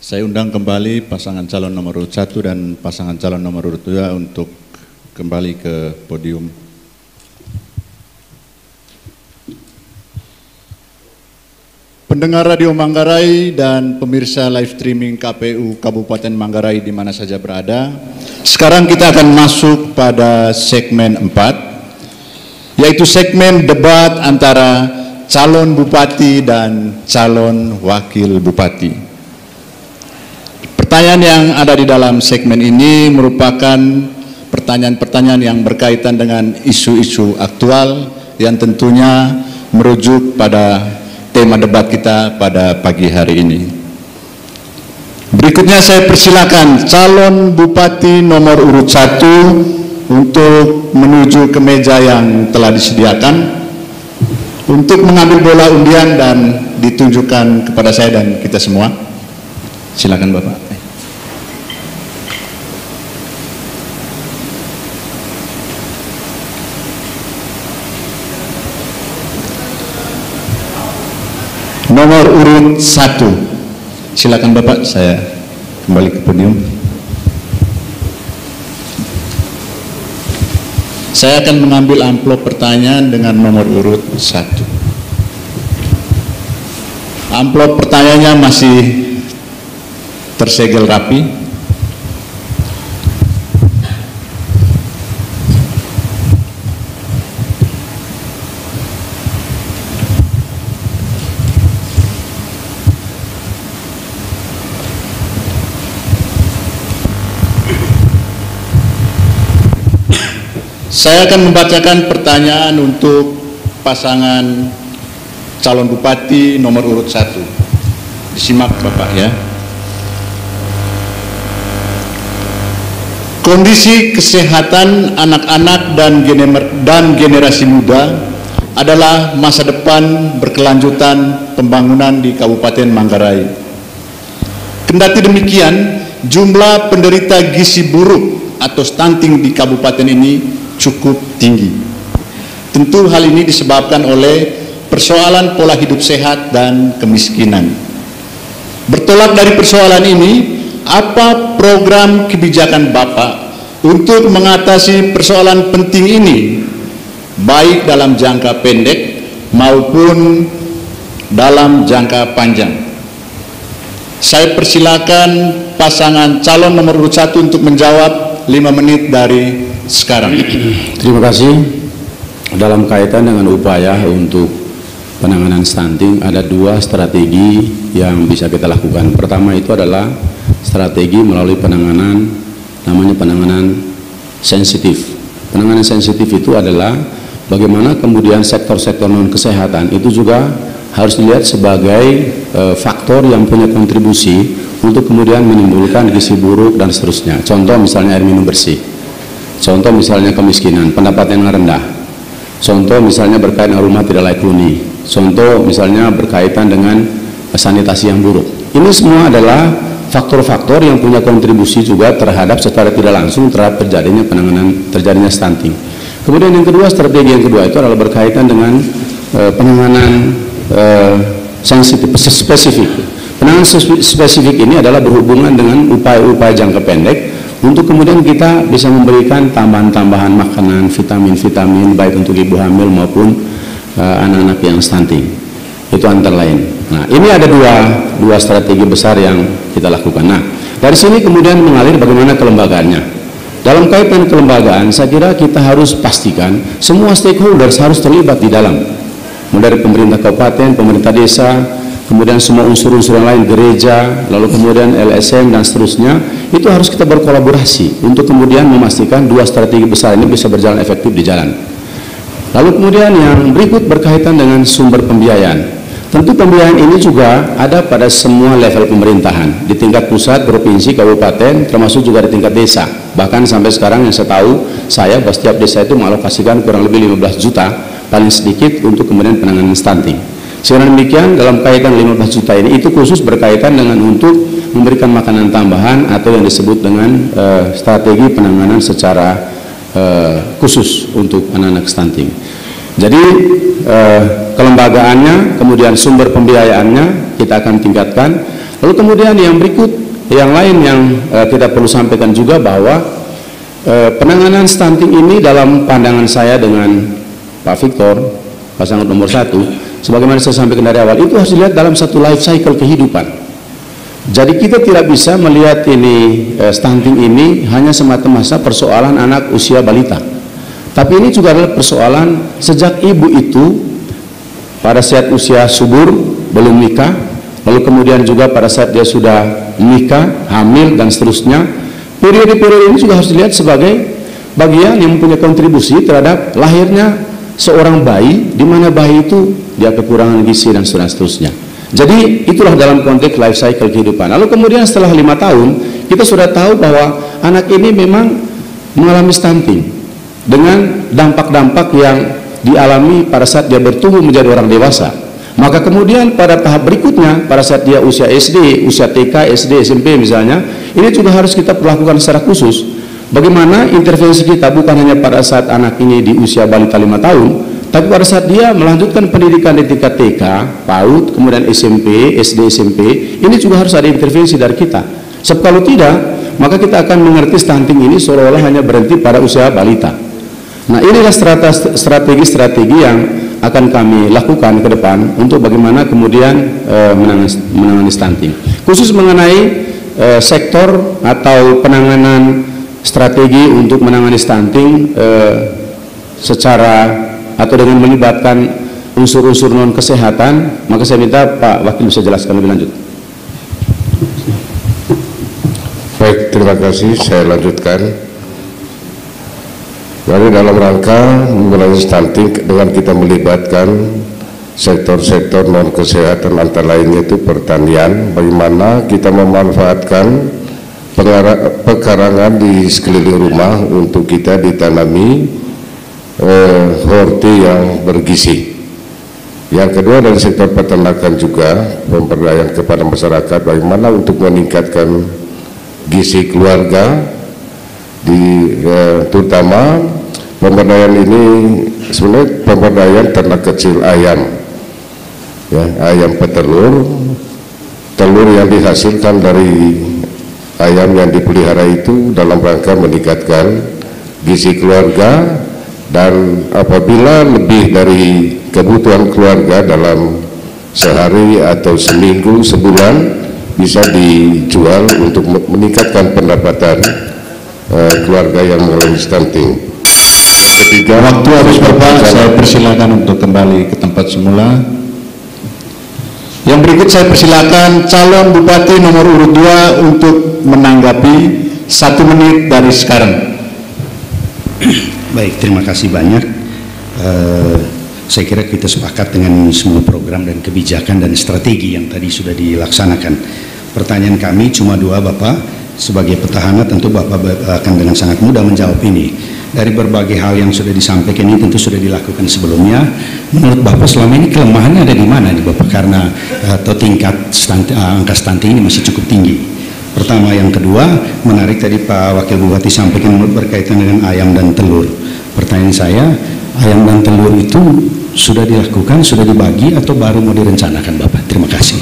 Saya undang kembali pasangan calon nomor urut 1 dan pasangan calon nomor urut 2 untuk kembali ke podium. Pendengar Radio Manggarai dan pemirsa live streaming KPU Kabupaten Manggarai di mana saja berada, sekarang kita akan masuk pada segmen 4, yaitu segmen debat antara calon bupati dan calon wakil bupati. Pertanyaan yang ada di dalam segmen ini merupakan pertanyaan-pertanyaan yang berkaitan dengan isu-isu aktual yang tentunya merujuk pada tema debat kita pada pagi hari ini. Berikutnya saya persilakan calon bupati nomor urut 1 untuk menuju ke meja yang telah disediakan untuk mengambil bola undian dan ditunjukkan kepada saya dan kita semua. Silakan Bapak. Nomor urut 1. Silakan Bapak, saya kembali ke podium. Saya akan mengambil amplop pertanyaan dengan nomor urut 1. Amplop pertanyaannya masih tersegel rapi. Saya akan membacakan pertanyaan untuk pasangan calon bupati nomor urut 1. Disimak Bapak ya. Kondisi kesehatan anak-anak dan generasi muda adalah masa depan berkelanjutan pembangunan di Kabupaten Manggarai. Kendati demikian, jumlah penderita gizi buruk atau stunting di kabupaten ini cukup tinggi. Tentu hal ini disebabkan oleh persoalan pola hidup sehat dan kemiskinan. Bertolak dari persoalan ini, apa program kebijakan Bapak untuk mengatasi persoalan penting ini, baik dalam jangka pendek maupun dalam jangka panjang? Saya persilakan pasangan calon nomor urut 1 untuk menjawab 5 menit dari sekarang. Terima kasih. Dalam kaitan dengan upaya untuk penanganan stunting, ada 2 strategi yang bisa kita lakukan. Pertama itu adalah strategi melalui penanganan, namanya penanganan sensitif. Penanganan sensitif itu adalah bagaimana kemudian sektor-sektor non kesehatan itu juga harus dilihat sebagai faktor yang punya kontribusi untuk kemudian menimbulkan gizi buruk dan seterusnya. Contoh misalnya air minum bersih. Contoh misalnya kemiskinan, pendapatan yang rendah. Contoh misalnya berkaitan dengan rumah tidak layak huni. Contoh misalnya berkaitan dengan sanitasi yang buruk. Ini semua adalah faktor-faktor yang punya kontribusi juga terhadap secara tidak langsung terhadap terjadinya stunting. Kemudian yang kedua, strategi yang kedua itu adalah berkaitan dengan penanganan sensitif, spesifik. Penanganan spesifik ini adalah berhubungan dengan upaya-upaya jangka pendek untuk kemudian kita bisa memberikan tambahan-tambahan makanan, vitamin-vitamin baik untuk ibu hamil maupun anak-anak yang stunting. Itu antara lain. Nah, ini ada dua strategi besar yang kita lakukan. Nah, dari sini kemudian mengalir bagaimana kelembagaannya. Dalam kaitan kelembagaan, saya kira kita harus pastikan semua stakeholders harus terlibat di dalam. Mulai dari pemerintah kabupaten, pemerintah desa, kemudian semua unsur-unsur yang lain, gereja, lalu kemudian LSM dan seterusnya, itu harus kita berkolaborasi untuk kemudian memastikan 2 strategi besar ini bisa berjalan efektif di jalan. Lalu kemudian yang berikut berkaitan dengan sumber pembiayaan. Tentu pembiayaan ini juga ada pada semua level pemerintahan, di tingkat pusat, provinsi, kabupaten, termasuk juga di tingkat desa. Bahkan sampai sekarang yang saya tahu, bahwa setiap desa itu mengalokasikan kurang lebih 15 juta, paling sedikit untuk kemudian penanganan stunting. Secara demikian dalam kaitan 15 juta ini itu khusus berkaitan dengan untuk memberikan makanan tambahan atau yang disebut dengan strategi penanganan secara khusus untuk anak-anak stunting. Jadi kelembagaannya, kemudian sumber pembiayaannya kita akan tingkatkan. Lalu kemudian yang berikut, yang lain yang kita perlu sampaikan juga bahwa penanganan stunting ini dalam pandangan saya dengan Pak Victor, pasangan nomor 1, sebagaimana saya sampaikan dari awal, itu harus dilihat dalam satu life cycle kehidupan. Jadi kita tidak bisa melihat ini stunting ini hanya semata-mata persoalan anak usia balita, tapi ini juga adalah persoalan sejak ibu itu pada saat usia subur belum nikah, lalu kemudian juga pada saat dia sudah nikah, hamil dan seterusnya. Periode-periode ini juga harus dilihat sebagai bagian yang mempunyai kontribusi terhadap lahirnya seorang bayi, di mana bayi itu dia kekurangan gizi dan seterusnya. Jadi itulah dalam konteks life cycle kehidupan. Lalu kemudian setelah 5 tahun kita sudah tahu bahwa anak ini memang mengalami stunting dengan dampak-dampak yang dialami pada saat dia bertumbuh menjadi orang dewasa. Maka kemudian pada tahap berikutnya, pada saat dia usia SD, usia TK, SD, SMP misalnya, ini juga harus kita perlakukan secara khusus. Bagaimana intervensi kita bukan hanya pada saat anak ini di usia balita 5 tahun, tapi pada saat dia melanjutkan pendidikan di tingkat TK, PAUD, kemudian SMP, SD, SMP, ini juga harus ada intervensi dari kita. Sebab kalau tidak, maka kita akan mengerti stunting ini seolah-olah hanya berhenti pada usia balita. Nah, inilah strategi-strategi yang akan kami lakukan ke depan untuk bagaimana kemudian menangani stunting. Khusus mengenai sektor atau penanganan strategi untuk menangani stunting secara atau dengan melibatkan unsur-unsur non kesehatan, maka saya minta Pak Wakil bisa jelaskan lebih lanjut. Baik, terima kasih. Saya lanjutkan. Jadi dalam rangka mengurangi stunting dengan kita melibatkan sektor-sektor non kesehatan antara lainnya itu pertanian, bagaimana kita memanfaatkan pekarangan di sekeliling rumah untuk kita ditanami horti yang bergizi. Yang kedua dari sektor peternakan juga pemberdayaan kepada masyarakat bagaimana untuk meningkatkan gizi keluarga terutama pemberdayaan ini sebenarnya pemberdayaan ternak kecil ayam, ya, ayam petelur, telur yang dihasilkan dari ayam yang dipelihara itu dalam rangka meningkatkan gizi keluarga, dan apabila lebih dari kebutuhan keluarga dalam sehari atau seminggu, sebulan bisa dijual untuk meningkatkan pendapatan keluarga yang mengalami stunting. Ketiga, waktu habis Bapak, saya persilakan untuk kembali ke tempat semula. Yang berikut saya persilakan calon Bupati nomor urut 2 untuk menanggapi 1 menit dari sekarang. Baik, terima kasih banyak. Saya kira kita sepakat dengan semua program dan kebijakan dan strategi yang tadi sudah dilaksanakan. Pertanyaan kami cuma 2, Bapak. Sebagai petahana tentu Bapak akan dengan sangat mudah menjawab ini. Dari berbagai hal yang sudah disampaikan ini tentu sudah dilakukan sebelumnya. Menurut Bapak selama ini kelemahannya ada di mana nih Bapak? Karena atau tingkat angka stunting ini masih cukup tinggi. Pertama, yang kedua, menarik tadi Pak Wakil Bupati sampaikan berkaitan dengan ayam dan telur. Pertanyaan saya, ayam dan telur itu sudah dilakukan, sudah dibagi atau baru mau direncanakan Bapak? Terima kasih.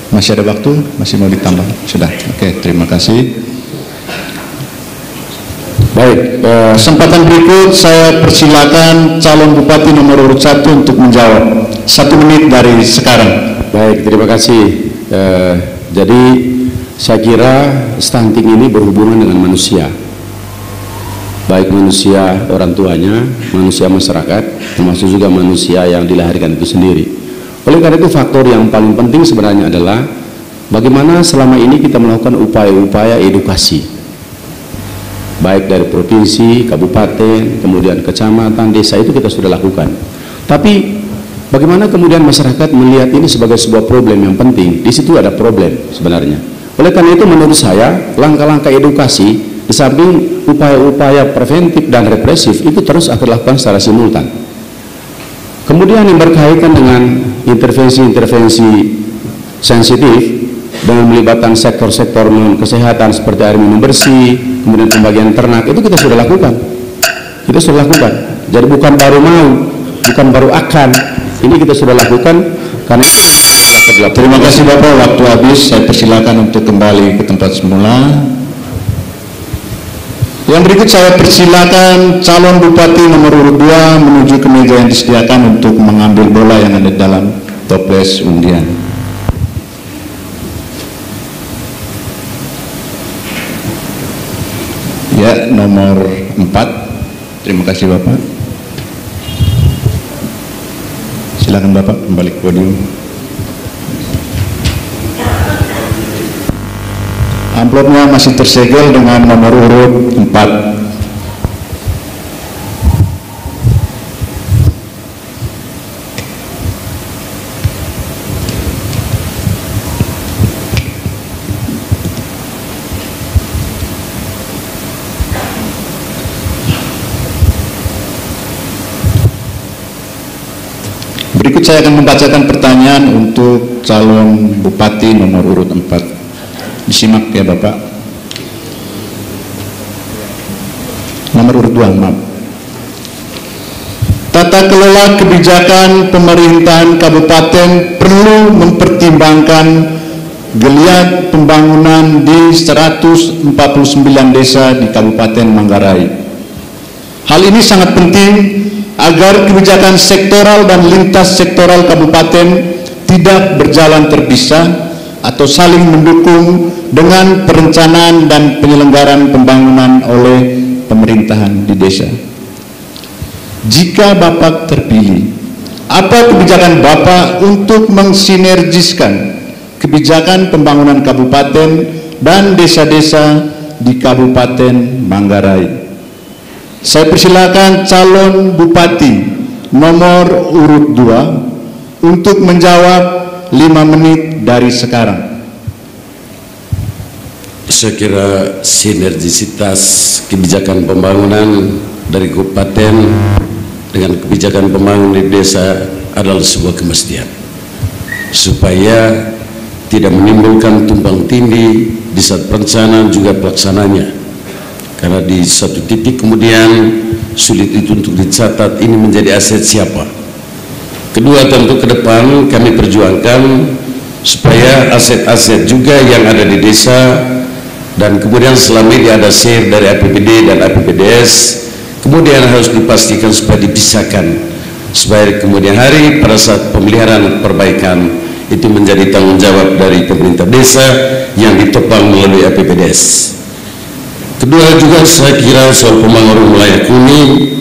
Masih ada waktu? Masih mau ditambah? Sudah. Oke, terima kasih. Baik, kesempatan berikut saya persilakan calon Bupati nomor urut 1 untuk menjawab. 1 menit dari sekarang. Baik, terima kasih. Jadi saya kira stunting ini berhubungan dengan manusia, baik manusia orang tuanya, manusia masyarakat, termasuk juga manusia yang dilahirkan itu sendiri. Oleh karena itu faktor yang paling penting sebenarnya adalah bagaimana selama ini kita melakukan upaya-upaya edukasi, baik dari provinsi, kabupaten, kemudian kecamatan, desa, itu kita sudah lakukan. Tapi bagaimana kemudian masyarakat melihat ini sebagai sebuah problem yang penting? Di situ ada problem sebenarnya. Oleh karena itu menurut saya langkah-langkah edukasi di samping upaya-upaya preventif dan represif itu terus akan dilakukan secara simultan. Kemudian yang berkaitan dengan intervensi-intervensi sensitif dengan melibatkan sektor-sektor kesehatan seperti air minum bersih, kemudian pembagian ternak, itu kita sudah lakukan. Kita sudah lakukan. Jadi bukan baru mau, bukan baru akan. Ini kita sudah lakukan karena itu Terima kasih Bapak, waktu habis. Saya persilakan untuk kembali ke tempat semula. Yang berikut saya persilakan calon bupati nomor urut 2 menuju ke meja yang disediakan untuk mengambil bola yang ada dalam toples undian. Ya, nomor 4. Terima kasih Bapak. Silakan Bapak kembali ke podium. Amplopnya masih tersegel dengan nomor urut 4. Berikut saya akan membacakan pertanyaan untuk calon bupati nomor urut 4. Disimak ya Bapak. Nomor urut 2, maaf. Tata kelola kebijakan pemerintahan kabupaten perlu mempertimbangkan geliat pembangunan di 149 desa di Kabupaten Manggarai. Hal ini sangat penting agar kebijakan sektoral dan lintas sektoral kabupaten tidak berjalan terpisah atau saling mendukung dengan perencanaan dan penyelenggaraan pembangunan oleh pemerintahan di desa. Jika Bapak terpilih, apa kebijakan Bapak untuk mensinergiskan kebijakan pembangunan kabupaten dan desa-desa di Kabupaten Manggarai? Saya persilakan calon bupati nomor urut 2 untuk menjawab 5 menit dari sekarang. Saya kira sinergisitas kebijakan pembangunan dari kabupaten dengan kebijakan pembangunan di desa adalah sebuah kemestian, supaya tidak menimbulkan tumpang tindih di saat perencanaan juga pelaksananya, karena di satu titik kemudian sulit itu untuk dicatat ini menjadi aset siapa. Kedua, tentu ke depan kami perjuangkan supaya aset-aset juga yang ada di desa dan kemudian selama ini ada share dari APBD dan APBDes kemudian harus dipastikan supaya dipisahkan, supaya kemudian hari pada saat pemeliharaan perbaikan itu menjadi tanggung jawab dari pemerintah desa yang ditopang melalui APBDes. Kedua juga saya kira soal pembangunan wilayah kuning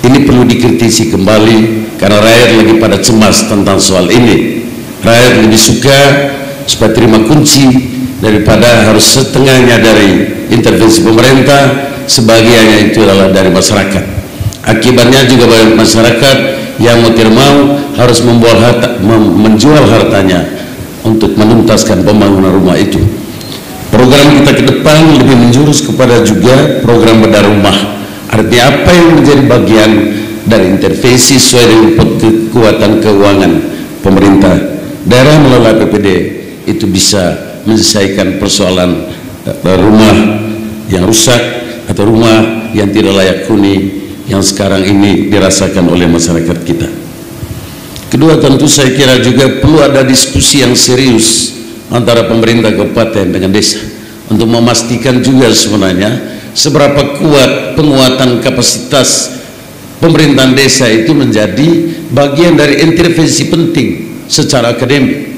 ini perlu dikritisi kembali, karena rakyat lagi pada cemas tentang soal ini. Rakyat lebih suka supaya terima kunci daripada harus setengahnya dari intervensi pemerintah, sebagiannya itu adalah dari masyarakat. Akibatnya juga banyak masyarakat yang mau tidak mau harus menjual hartanya untuk menuntaskan pembangunan rumah itu. Program kita ke depan lebih menjurus kepada juga program bedah rumah. Artinya apa yang menjadi bagian dari intervensi sesuai dengan kekuatan keuangan pemerintah daerah melalui APBD itu bisa menyelesaikan persoalan rumah yang rusak atau rumah yang tidak layak huni yang sekarang ini dirasakan oleh masyarakat kita. Kedua, tentu saya kira juga perlu ada diskusi yang serius antara pemerintah kabupaten dengan desa untuk memastikan juga sebenarnya seberapa kuat penguatan kapasitas pemerintahan desa itu menjadi bagian dari intervensi penting secara akademik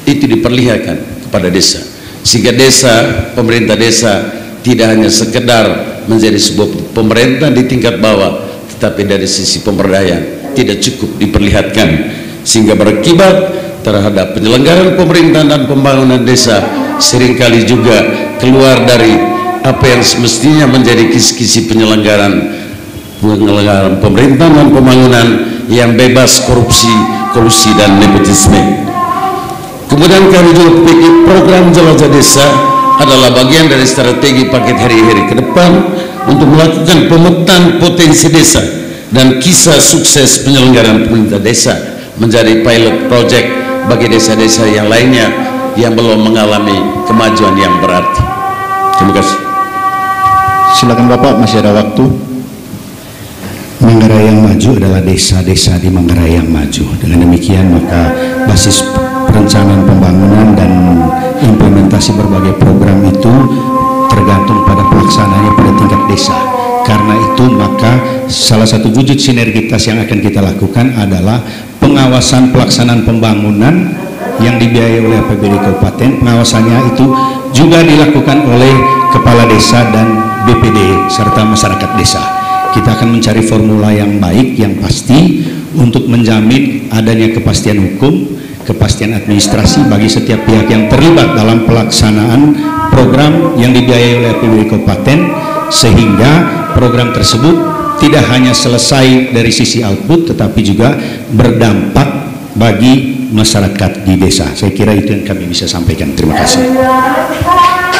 itu diperlihatkan kepada desa, sehingga desa, pemerintah desa tidak hanya sekedar menjadi sebuah pemerintah di tingkat bawah, tetapi dari sisi pemberdayaan tidak cukup diperlihatkan, sehingga berakibat terhadap penyelenggaraan pemerintahan dan pembangunan desa seringkali juga keluar dari apa yang semestinya menjadi kisi-kisi penyelenggaraan pemerintahan dan pembangunan yang bebas korupsi, kolusi dan nepotisme. Kemudian kami juga pikir program jelajah desa adalah bagian dari strategi paket hari-hari ke depan untuk melakukan pemetaan potensi desa dan kisah sukses penyelenggaraan pemerintah desa menjadi pilot project bagi desa-desa yang lainnya yang belum mengalami kemajuan yang berarti. Terima kasih. Silakan Bapak, masih ada waktu. Manggarai yang maju adalah desa-desa di Manggarai yang maju. Dengan demikian maka basis perencanaan pembangunan dan implementasi berbagai program itu tergantung pada pelaksanaannya pada tingkat desa. Karena itu maka salah satu wujud sinergitas yang akan kita lakukan adalah pengawasan pelaksanaan pembangunan yang dibiayai oleh APBD Kabupaten. Pengawasannya itu juga dilakukan oleh kepala desa dan BPD serta masyarakat desa. Kita akan mencari formula yang baik, yang pasti untuk menjamin adanya kepastian hukum, kepastian administrasi bagi setiap pihak yang terlibat dalam pelaksanaan program yang dibiayai oleh APBD Kabupaten, sehingga program tersebut tidak hanya selesai dari sisi output tetapi juga berdampak bagi masyarakat di desa. Saya kira itu yang kami bisa sampaikan. Terima kasih.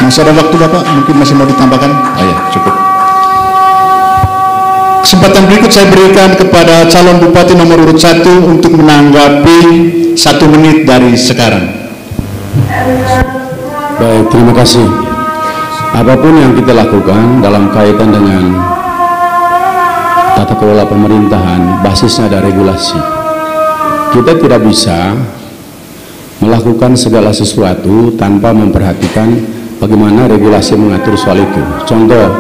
Masih ada waktu Bapak? Mungkin masih mau ditambahkan? Oh ya, cukup. Kesempatan berikut saya berikan kepada calon bupati nomor urut 1 untuk menanggapi 1 menit dari sekarang. Baik, terima kasih. Apapun yang kita lakukan dalam kaitan dengan tata kelola pemerintahan, basisnya ada regulasi. Kita tidak bisa melakukan segala sesuatu tanpa memperhatikan bagaimana regulasi mengatur soal itu. Contoh,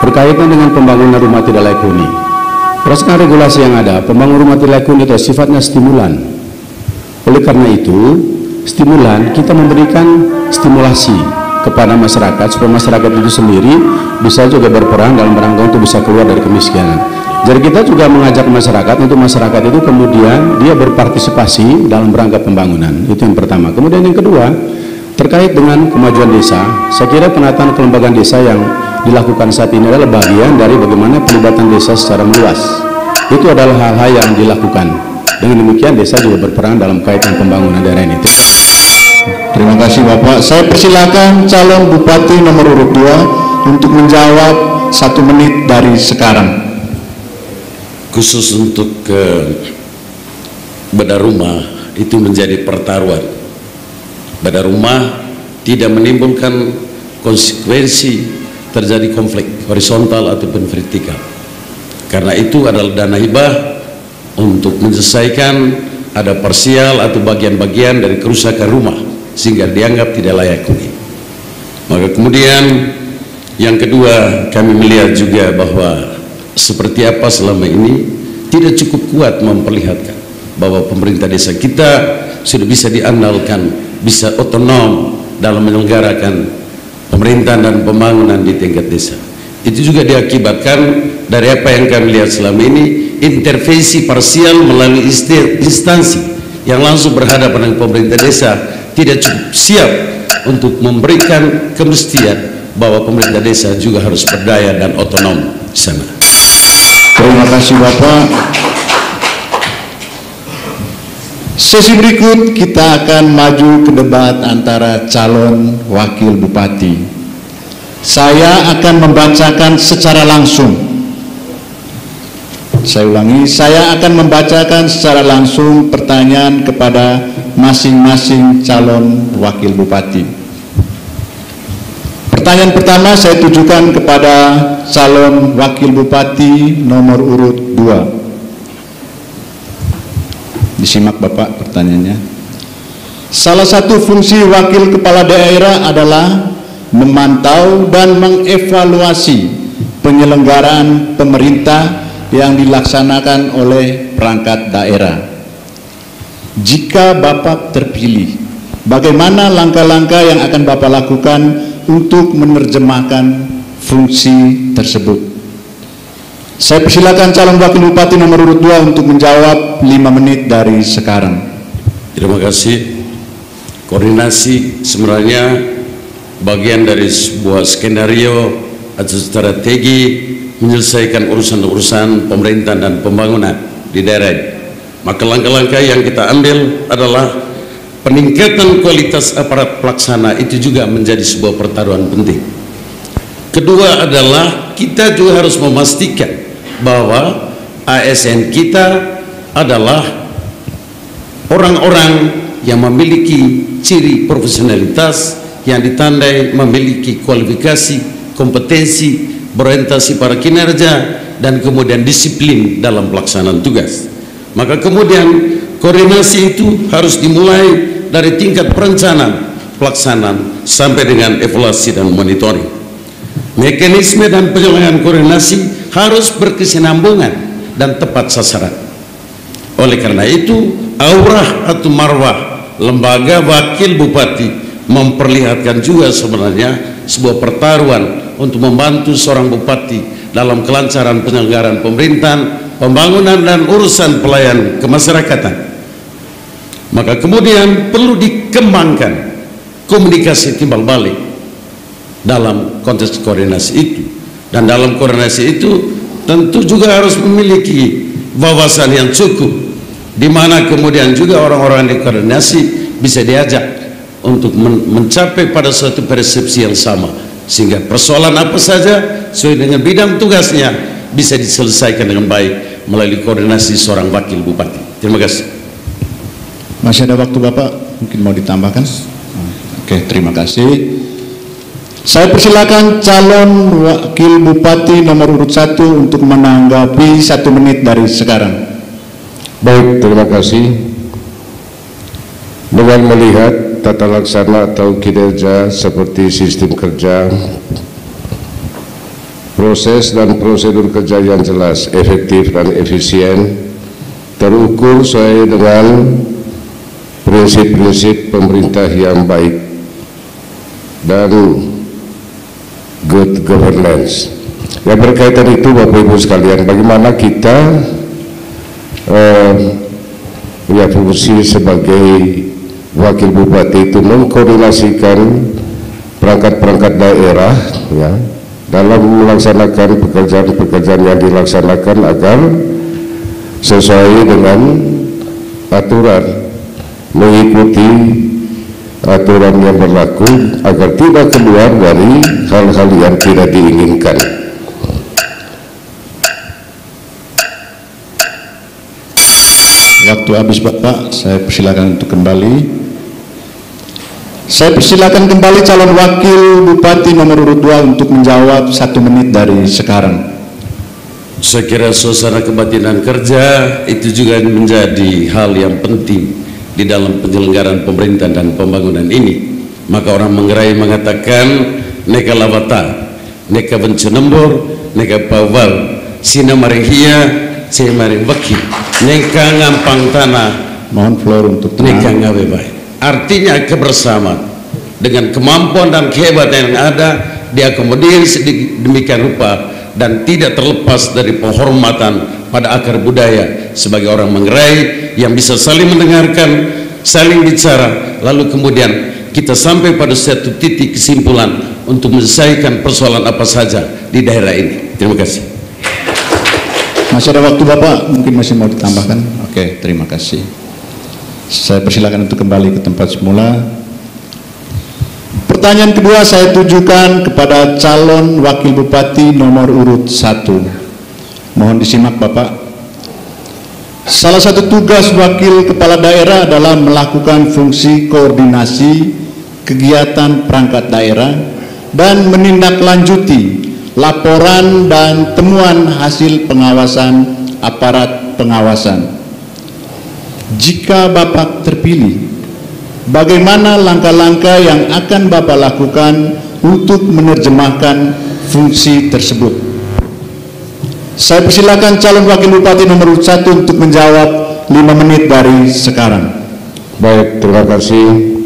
berkaitan dengan pembangunan rumah tidak layak huni. Berdasarkan regulasi yang ada, pembangunan rumah tidak layak huni itu sifatnya stimulan. Oleh karena itu, stimulan, kita memberikan stimulasi kepada masyarakat supaya masyarakat itu sendiri bisa juga berperan dalam rangka untuk bisa keluar dari kemiskinan. Jadi kita juga mengajak masyarakat untuk masyarakat itu kemudian dia berpartisipasi dalam rangka pembangunan. Itu yang pertama. Kemudian yang kedua, terkait dengan kemajuan desa, saya kira penataan kelembagaan desa yang dilakukan saat ini adalah bagian dari bagaimana pelibatan desa secara meluas. Itu adalah hal-hal yang dilakukan. Dengan demikian desa juga berperan dalam kaitan pembangunan daerah ini. Terima kasih Bapak. Saya persilakan calon bupati nomor urut 2 untuk menjawab 1 menit dari sekarang. Khusus untuk bedah rumah itu menjadi pertaruhan. Bedah rumah tidak menimbulkan konsekuensi terjadi konflik horizontal ataupun vertikal. Karena itu adalah dana hibah untuk menyelesaikan ada parsial atau bagian-bagian dari kerusakan rumah sehingga dianggap tidak layak huni. Maka kemudian yang kedua, kami melihat juga bahwa seperti apa selama ini tidak cukup kuat memperlihatkan bahwa pemerintah desa kita sudah bisa diandalkan, bisa otonom dalam menyelenggarakan pemerintahan dan pembangunan di tingkat desa. Itu juga diakibatkan dari apa yang kami lihat selama ini, intervensi parsial melalui instansi yang langsung berhadapan dengan pemerintah desa tidak cukup siap untuk memberikan kemestian bahwa pemerintah desa juga harus berdaya dan otonom di sana. Terima kasih Bapak. Sesi berikut kita akan maju ke debat antara calon wakil bupati. Saya akan membacakan secara langsung. Saya ulangi, saya akan membacakan secara langsung pertanyaan kepada masing-masing calon wakil bupati. Pertanyaan pertama saya tujukan kepada calon wakil bupati nomor urut 2. Disimak Bapak pertanyaannya. Salah satu fungsi wakil kepala daerah adalah memantau dan mengevaluasi penyelenggaraan pemerintah yang dilaksanakan oleh perangkat daerah. Jika Bapak terpilih, bagaimana langkah-langkah yang akan Bapak lakukan untuk menerjemahkan fungsi tersebut? Saya persilakan calon wakil bupati nomor urut 2 untuk menjawab 5 menit dari sekarang. Terima kasih. Koordinasi sebenarnya bagian dari sebuah skenario atau strategi menyelesaikan urusan-urusan pemerintahan dan pembangunan di daerah. Maka langkah-langkah yang kita ambil adalah peningkatan kualitas aparat pelaksana, itu juga menjadi sebuah pertaruhan penting. Kedua adalah kita juga harus memastikan bahwa ASN kita adalah orang-orang yang memiliki ciri profesionalitas yang ditandai memiliki kualifikasi, kompetensi, berorientasi pada kinerja, dan kemudian disiplin dalam pelaksanaan tugas. Maka kemudian koordinasi itu harus dimulai dari tingkat perencanaan, pelaksanaan, sampai dengan evaluasi dan monitoring. Mekanisme dan penyelenggaraan koordinasi harus berkesinambungan dan tepat sasaran. Oleh karena itu, aurah atau marwah lembaga wakil bupati memperlihatkan juga sebenarnya sebuah pertaruhan untuk membantu seorang bupati dalam kelancaran penyelenggaraan pemerintahan, pembangunan dan urusan pelayanan kemasyarakatan. Maka kemudian perlu dikembangkan komunikasi timbal balik dalam konteks koordinasi itu, dan dalam koordinasi itu tentu juga harus memiliki wawasan yang cukup, di mana kemudian juga orang-orang di koordinasi bisa diajak untuk mencapai pada suatu persepsi yang sama, sehingga persoalan apa saja sesuai dengan bidang tugasnya bisa diselesaikan dengan baik melalui koordinasi seorang wakil bupati. Terima kasih. Masih ada waktu Bapak, mungkin mau ditambahkan? Oke, terima kasih. Saya persilakan calon wakil bupati nomor urut 1 untuk menanggapi 1 menit dari sekarang. Baik, terima kasih. Dengan melihat tata laksana atau kinerja seperti sistem kerja, proses dan prosedur kerja yang jelas, efektif dan efisien, terukur sesuai dengan prinsip-prinsip pemerintah yang baik dan good governance. Yang berkaitan itu, Bapak Ibu sekalian, bagaimana kita punya fungsi sebagai wakil bupati itu mengkoordinasikan perangkat-perangkat daerah ya, dalam melaksanakan pekerjaan-pekerjaan yang dilaksanakan agar sesuai dengan aturan, mengikuti aturan yang berlaku agar tidak keluar dari hal-hal yang tidak diinginkan. Waktu habis Bapak, saya persilakan untuk kembali. Saya persilakan kembali calon wakil bupati nomor urut 2 untuk menjawab 1 menit dari sekarang. Saya kira suasana kebatinan kerja itu juga menjadi hal yang penting di dalam penyelenggaraan pemerintahan dan pembangunan ini. Maka orang Manggarai mengatakan neka lawata, neka bencenembor, neka pawal, sina marihia, saya maring wakil, neka ngampang tanah, Mohon floor untuk neka tenang. ngawebai. Artinya kebersamaan dengan kemampuan dan kehebatan yang ada diakomodir sedemikian rupa dan tidak terlepas dari penghormatan pada akar budaya sebagai orang Manggarai yang bisa saling mendengarkan, saling bicara, lalu kemudian kita sampai pada satu titik kesimpulan untuk menyelesaikan persoalan apa saja di daerah ini. Terima kasih. Masih ada waktu Bapak, mungkin masih mau ditambahkan? Oke, terima kasih. Saya persilakan untuk kembali ke tempat semula. Pertanyaan kedua saya tujukan kepada calon wakil bupati nomor urut 1. Mohon disimak Bapak. Salah satu tugas wakil kepala daerah adalah melakukan fungsi koordinasi kegiatan perangkat daerah dan menindaklanjuti laporan dan temuan hasil pengawasan aparat pengawasan. Jika Bapak terpilih, bagaimana langkah-langkah yang akan Bapak lakukan untuk menerjemahkan fungsi tersebut? Saya persilakan calon wakil bupati nomor 1 untuk menjawab 5 menit dari sekarang. Baik, terima kasih.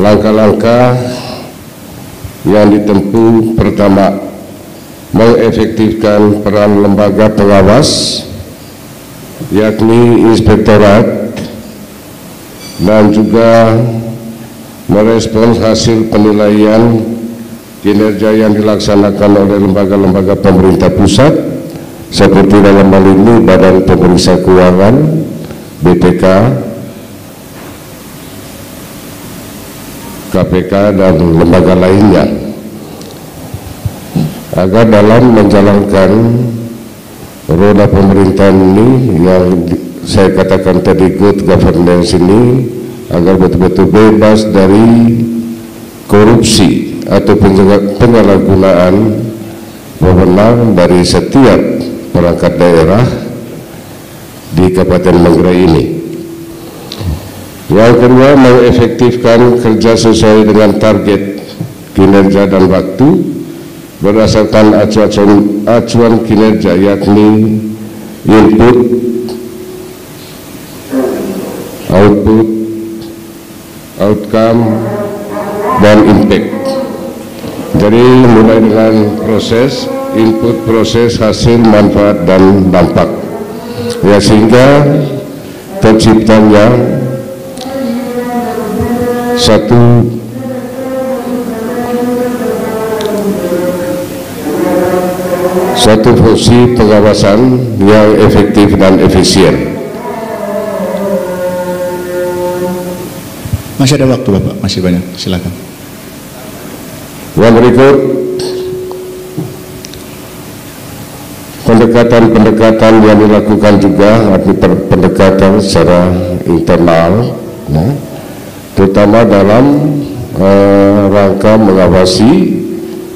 Langkah-langkah yang ditempuh, pertama, mengefektifkan peran lembaga pengawas yakni inspektorat, dan juga merespons hasil penilaian kinerja yang dilaksanakan oleh lembaga-lembaga pemerintah pusat seperti dalam hal ini Badan Pemeriksa Keuangan, BPK, KPK, dan lembaga lainnya, agar dalam menjalankan roda pemerintahan ini yang saya katakan tadi good governance ini, agar betul-betul bebas dari korupsi atau penyalahgunaan wewenang dari setiap perangkat daerah di Kabupaten Manggarai ini. Yang kedua, mengefektifkan kerja sesuai dengan target kinerja dan waktu berdasarkan acuan kinerja, yakni input, output, outcome, dan impact. Jadi mulai dengan proses, input, proses, hasil, manfaat, dan dampak, ya, sehingga terciptanya satu fungsi pengawasan yang efektif dan efisien. Masih ada waktu Bapak, masih banyak, silakan. Yang berikut, pendekatan yang dilakukan juga, pendekatan secara internal, ya, terutama dalam rangka mengawasi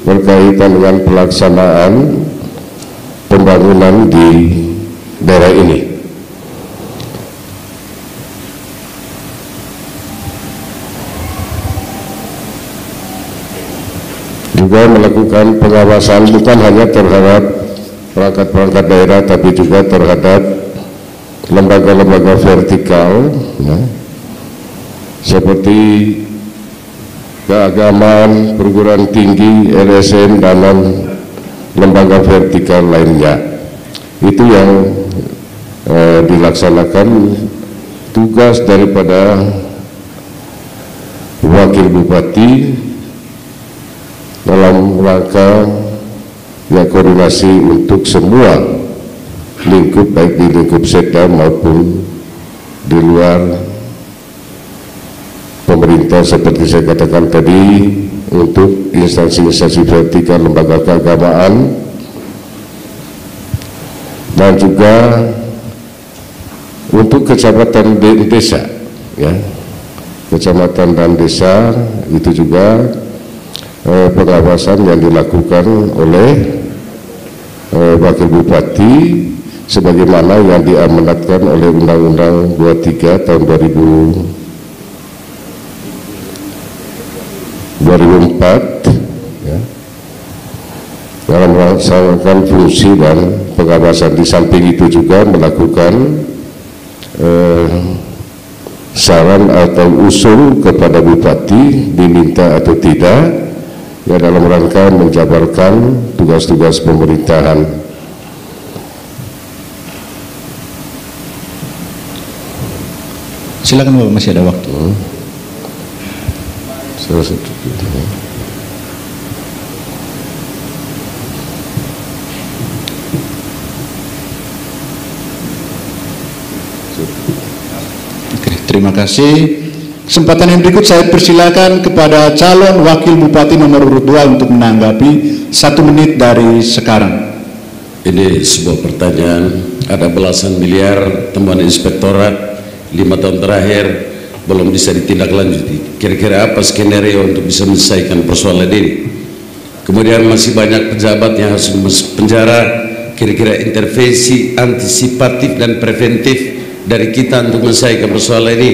berkaitan dengan pelaksanaan pembangunan di daerah ini. Juga melakukan pengawasan bukan hanya terhadap perangkat-perangkat daerah, tapi juga terhadap lembaga-lembaga vertikal, ya, seperti keagamaan, perguruan tinggi, LSM, dan lembaga vertikal lainnya. Itu yang dilaksanakan tugas daripada wakil bupati dalam rangka, ya, koordinasi untuk semua lingkup, baik di lingkup sekda maupun di luar pemerintah, seperti saya katakan tadi, untuk instansi-instansi vertikal, lembaga keagamaan, dan juga untuk kecamatan dan desa, ya, kecamatan dan desa itu juga pengawasan yang dilakukan oleh wakil bupati sebagaimana yang diamanatkan oleh Undang-Undang 23 tahun 2004, ya, dalam melaksanakan fungsi dan pengawasan. Di samping itu juga melakukan saran atau usul kepada bupati diminta atau tidak, ya, dalam rangka menjabarkan tugas-tugas pemerintahan. Silakan Bapak, masih ada waktu. Salah satu. Oke, terima kasih. Kesempatan yang berikut saya persilakan kepada calon wakil bupati nomor urut 2 untuk menanggapi 1 menit dari sekarang. Ini sebuah pertanyaan, ada belasan miliar temuan inspektorat 5 tahun terakhir belum bisa ditindaklanjuti. Kira-kira apa skenario untuk bisa menyelesaikan persoalan ini? Kemudian masih banyak pejabat yang harus masuk penjara. Kira-kira intervensi antisipatif dan preventif dari kita untuk menyelesaikan persoalan ini.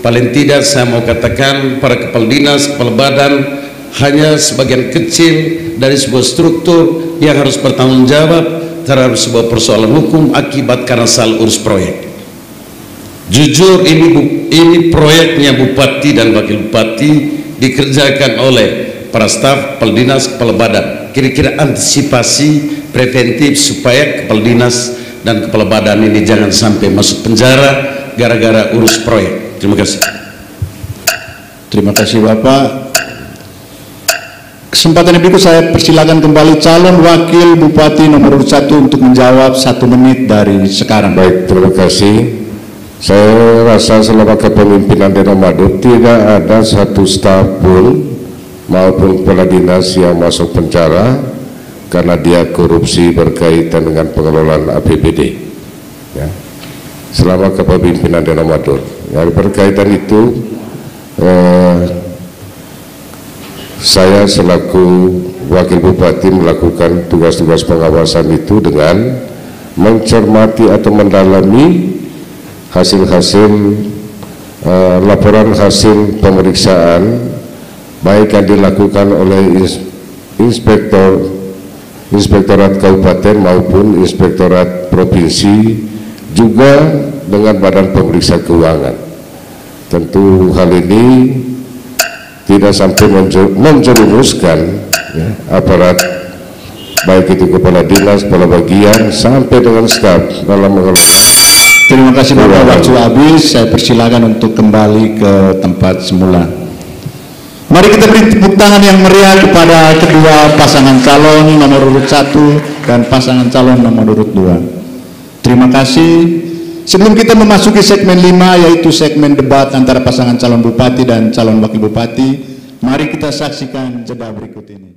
Paling tidak saya mau katakan para kepala dinas, kepala badan hanya sebagian kecil dari sebuah struktur yang harus bertanggung jawab terhadap sebuah persoalan hukum akibat karena salah urus proyek. Jujur ini proyeknya bupati dan wakil bupati dikerjakan oleh para staf, kepala dinas, kepala badan. Kira-kira antisipasi preventif supaya kepala dinas dan kepala badan ini jangan sampai masuk penjara gara-gara urus proyek. Terima kasih. Terima kasih Bapak. Kesempatan yang berikut saya persilakan kembali calon wakil bupati nomor urut 1 untuk menjawab 1 menit dari sekarang. Baik, terima kasih. Saya rasa selama kepemimpinan Deno Madu tidak ada satu staf pun maupun kepala dinas yang masuk penjara karena dia korupsi berkaitan dengan pengelolaan APBD, ya, selama kepemimpinan Deno Madu. Yang berkaitan itu saya selaku wakil bupati melakukan tugas-tugas pengawasan itu dengan mencermati atau mendalami hasil-hasil laporan hasil pemeriksaan baik yang dilakukan oleh Inspektorat Kabupaten maupun Inspektorat Provinsi, juga dengan Badan Pemeriksa Keuangan. Tentu hal ini tidak sampai menjerumuskan ya, aparat baik itu kepala dinas, kepala bagian sampai dengan staf dalam mengelola. Terima kasih Bapak, waktu habis. Saya persilakan untuk kembali ke tempat semula. Mari kita beri tepuk tangan yang meriah kepada kedua pasangan calon nomor urut 1 dan pasangan calon nomor urut 2. Terima kasih. Sebelum kita memasuki segmen 5, yaitu segmen debat antara pasangan calon bupati dan calon wakil bupati, mari kita saksikan jeda berikut ini.